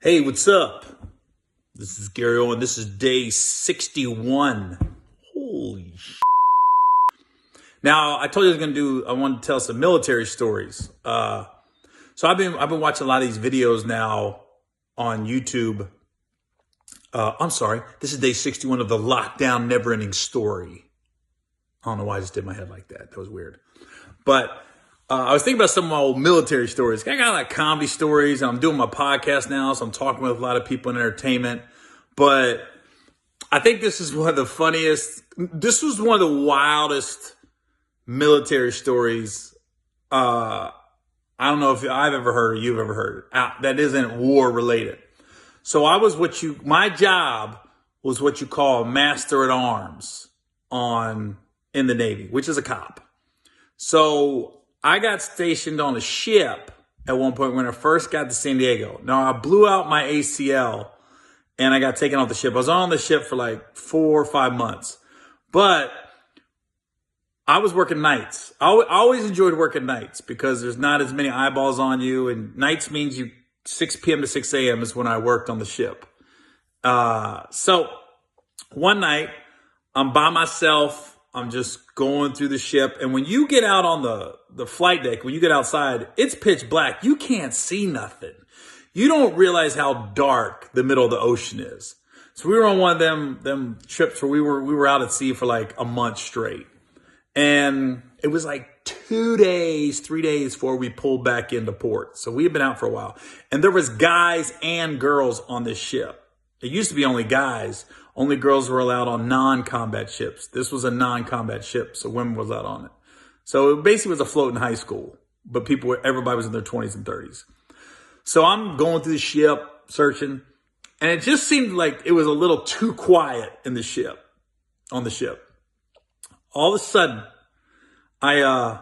Hey, what's up? This is Gary Owen. This is day 61. Holy sh**. Now, I told you I wanted to tell some military stories. So I've been watching a lot of these videos now on YouTube. I'm sorry. This is day 61 of the lockdown never ending story. I don't know why I just did my head like that. That was weird. But I was thinking about some of my old military stories. I got like comedy stories. I'm doing my podcast now, so I'm talking with a lot of people in entertainment. But I think this is one of the funniest. This was one of the wildest military stories. I don't know if I've ever heard or you've ever heard that isn't war related. So my job was what you call master at arms in the Navy, which is a cop. So I got stationed on a ship at one point when I first got to San Diego. Now, I blew out my ACL and I got taken off the ship. I was on the ship for like 4 or 5 months. But I was working nights. I always enjoyed working nights because there's not as many eyeballs on you. And nights means 6 p.m. to 6 a.m. is when I worked on the ship. So one night, I'm by myself. I'm just going through the ship. And when you get out on the flight deck, when you get outside, it's pitch black. You can't see nothing. You don't realize how dark the middle of the ocean is. So we were on one of them trips where we were out at sea for like a month straight. And it was like 3 days before we pulled back into port. So we had been out for a while. And there was guys and girls on this ship. It used to be only guys. Only girls were allowed on non-combat ships. This was a non-combat ship, so women was allowed on it. So it basically was a floating high school, but everybody was in their 20s and 30s. So I'm going through the ship, searching, and it just seemed like it was a little too quiet on the ship. All of a sudden, I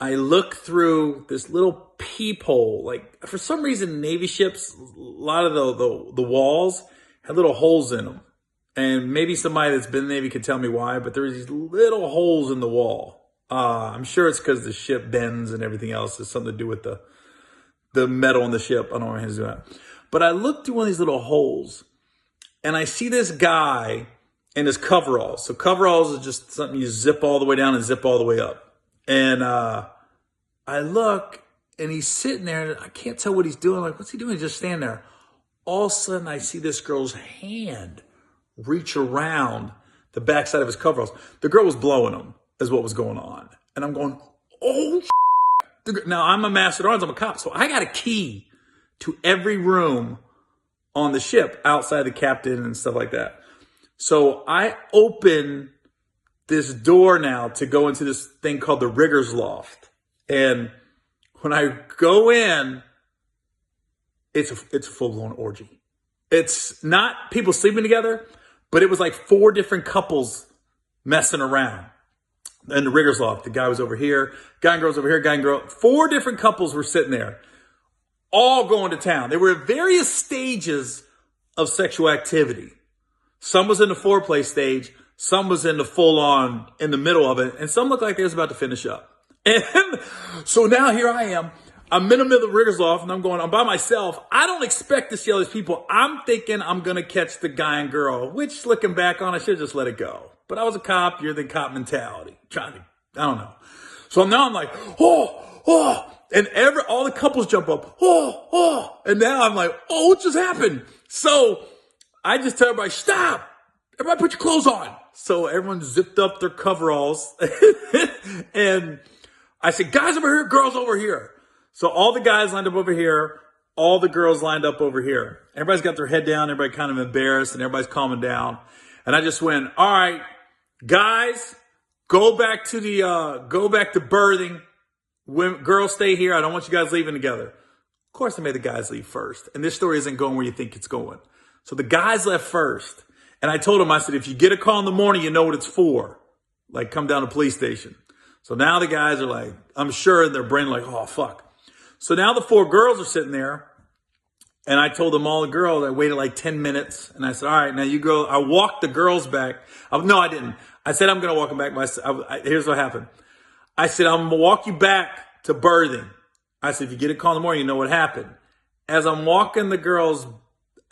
look through this little peephole. Like, for some reason, Navy ships, a lot of the walls had little holes in them. And maybe somebody that's been in the Navy could tell me why, but there's these little holes in the wall. I'm sure it's because the ship bends and everything else. It's something to do with the metal in the ship. I don't know how to do that. But I look through one of these little holes, and I see this guy in his coveralls. So coveralls is just something you zip all the way down and zip all the way up. And I look, and he's sitting there, and I can't tell what he's doing. I'm like, what's he doing? He's just standing there. All of a sudden, I see this girl's hand reach around the backside of his coveralls. The girl was blowing him, is what was going on. And I'm going, oh, shit. Now, I'm a master at arms. I'm a cop. So I got a key to every room on the ship outside the captain and stuff like that. So I open this door now to go into this thing called the rigger's loft. And when I go in, it's a full-blown orgy. It's not people sleeping together, but it was like 4 different couples messing around in the rigger's loft. The guy was over here, guy and girl's over here, guy and girl. 4 different couples were sitting there, all going to town. They were at various stages of sexual activity. Some was in the foreplay stage, some was in the full-on, in the middle of it, and some looked like they was about to finish up. And so now here I am. I'm in the middle of the rigger's loft, and I'm by myself. I don't expect to see all these people. I'm thinking I'm going to catch the guy and girl, which, looking back on, I should have just let it go. But I was a cop. You're the cop mentality. I don't know. So now I'm like, oh, and all the couples jump up, oh. And now I'm like, oh, what just happened? So I just tell everybody, stop. Everybody put your clothes on. So everyone zipped up their coveralls. And I said, guys over here, girls over here. So all the guys lined up over here, all the girls lined up over here. Everybody's got their head down, everybody kind of embarrassed, and everybody's calming down. And I just went, all right, guys, go back to berthing. Girls stay here. I don't want you guys leaving together. Of course, I made the guys leave first. And this story isn't going where you think it's going. So the guys left first. And I told them, I said, if you get a call in the morning, you know what it's for. Like, come down to the police station. So now the guys are like, I'm sure in their brain like, oh, fuck. So now the 4 girls are sitting there, and I told them all the girls, I waited like 10 minutes, and I said, all right, now you go. I walked the girls back. No, I didn't. I said, I'm going to walk them back. Here's what happened. I said, I'm going to walk you back to berthing. I said, if you get a call in the morning, you know what happened. As I'm walking the girls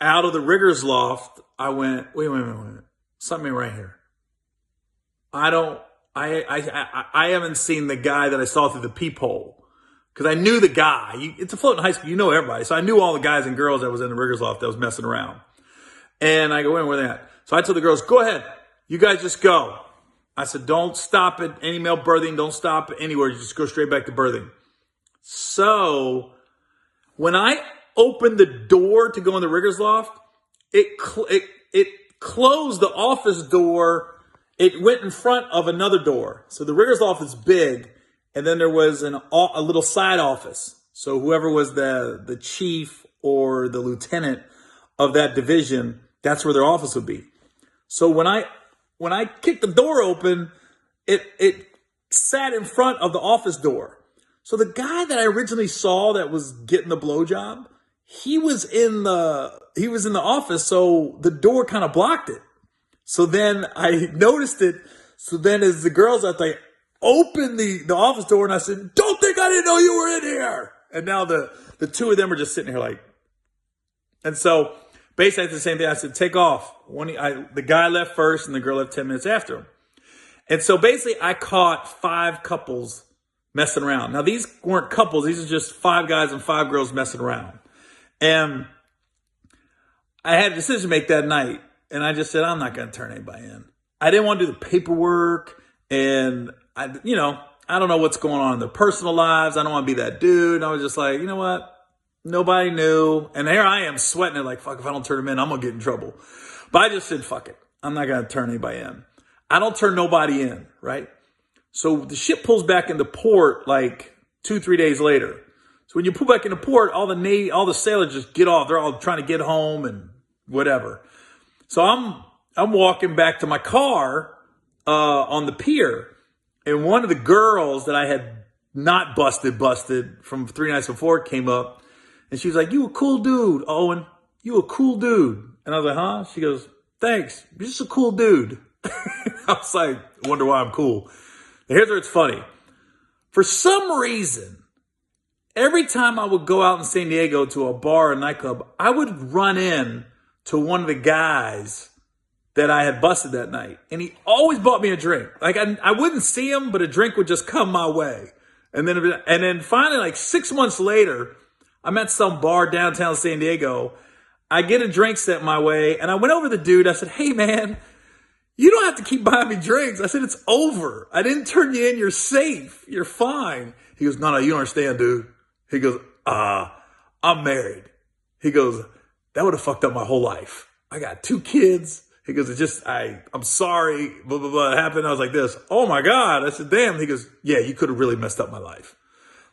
out of the rigger's loft, I went, wait. Something right here. I haven't seen the guy that I saw through the peephole. Because I knew the guy. It's a floating high school. You know everybody. So I knew all the guys and girls that was in the rigger's loft that was messing around. And I go, where they at? So I told the girls, go ahead. You guys just go. I said, don't stop at any male birthing. Don't stop anywhere. You just go straight back to birthing. So when I opened the door to go in the rigger's loft, it closed the office door. It went in front of another door. So the rigger's loft is big. And then there was a little side office. So whoever was the chief or the lieutenant of that division, that's where their office would be. So when I kicked the door open, it sat in front of the office door. So the guy that I originally saw that was getting the blowjob, he was in the office, so the door kind of blocked it. So then I noticed it. So then as the girls out there opened the office door, and I said, don't think I didn't know you were in here. And now the two of them are just sitting here like, and so basically I did the same thing. I said, take off. The guy left first and the girl left 10 minutes after him. And so basically I caught 5 couples messing around. Now these weren't couples. These are just 5 guys and 5 girls messing around. And I had a decision to make that night. And I just said, I'm not going to turn anybody in. I didn't want to do the paperwork. And I don't know what's going on in their personal lives. I don't want to be that dude. And I was just like, you know what? Nobody knew. And here I am sweating it like, fuck, if I don't turn them in, I'm going to get in trouble. But I just said, fuck it. I'm not going to turn anybody in. I don't turn nobody in, right? So the ship pulls back into port like 2-3 days later. So when you pull back into port, all the sailors just get off. They're all trying to get home and whatever. So I'm walking back to my car on the pier. And one of the girls that I had not busted from 3 nights before came up. And she was like, you a cool dude, Owen. You a cool dude. And I was like, huh? She goes, thanks. You're just a cool dude. I was like, I wonder why I'm cool. And here's where it's funny. For some reason, every time I would go out in San Diego to a bar or nightclub, I would run in to one of the guys that I had busted that night. And he always bought me a drink. Like I wouldn't see him, but a drink would just come my way. And then finally, like 6 months later, I'm at some bar downtown San Diego. I get a drink sent my way, and I went over to the dude. I said, hey, man, you don't have to keep buying me drinks. I said, it's over. I didn't turn you in. You're safe. You're fine. He goes, no, you don't understand, dude. He goes, I'm married. He goes, that would have fucked up my whole life. I got 2 kids. He goes, I'm sorry, blah, blah, blah, it happened. I was like this. Oh, my God. I said, damn. He goes, yeah, you could have really messed up my life.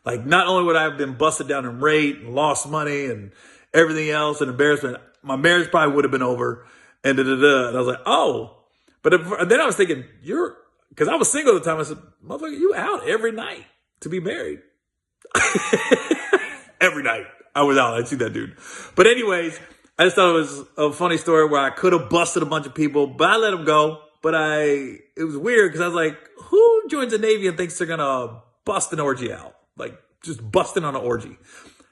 Like, not only would I have been busted down in rate and lost money and everything else and embarrassment, my marriage probably would have been over. And And I was like, oh. But then I was thinking, because I was single at the time. I said, motherfucker, you out every night to be married. Every night I was out. I'd see that dude. But anyways, I just thought it was a funny story where I could have busted a bunch of people, but I let them go. But it was weird because I was like, who joins the Navy and thinks they're going to bust an orgy out? Like, just busting on an orgy.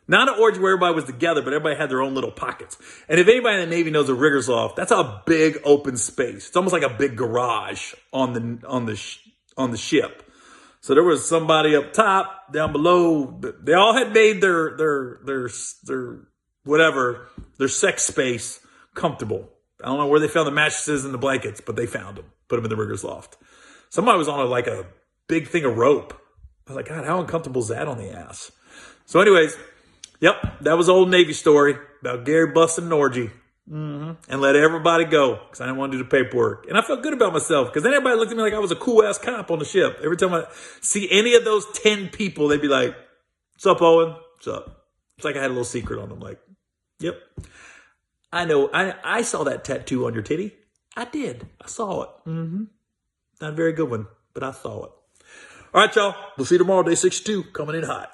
Not an orgy where everybody was together, but everybody had their own little pockets. And if anybody in the Navy knows a rigger's loft, that's a big open space. It's almost like a big garage on the ship. So there was somebody up top, down below. They all had made their sex space comfortable. I don't know where they found the mattresses and the blankets, but they found them. Put them in the rigger's loft. Somebody was on a big thing of rope. I was like, God, how uncomfortable is that on the ass? So anyways, yep, that was old Navy story about Gary busting an orgy. And let everybody go because I didn't want to do the paperwork. And I felt good about myself because then everybody looked at me like I was a cool-ass cop on the ship. Every time I see any of those 10 people, they'd be like, what's up, Owen? What's up? It's like I had a little secret on them. Like, yep. I know. I saw that tattoo on your titty. I did. I saw it. Not a very good one, but I saw it. All right, y'all. We'll see you tomorrow, day 62, coming in hot.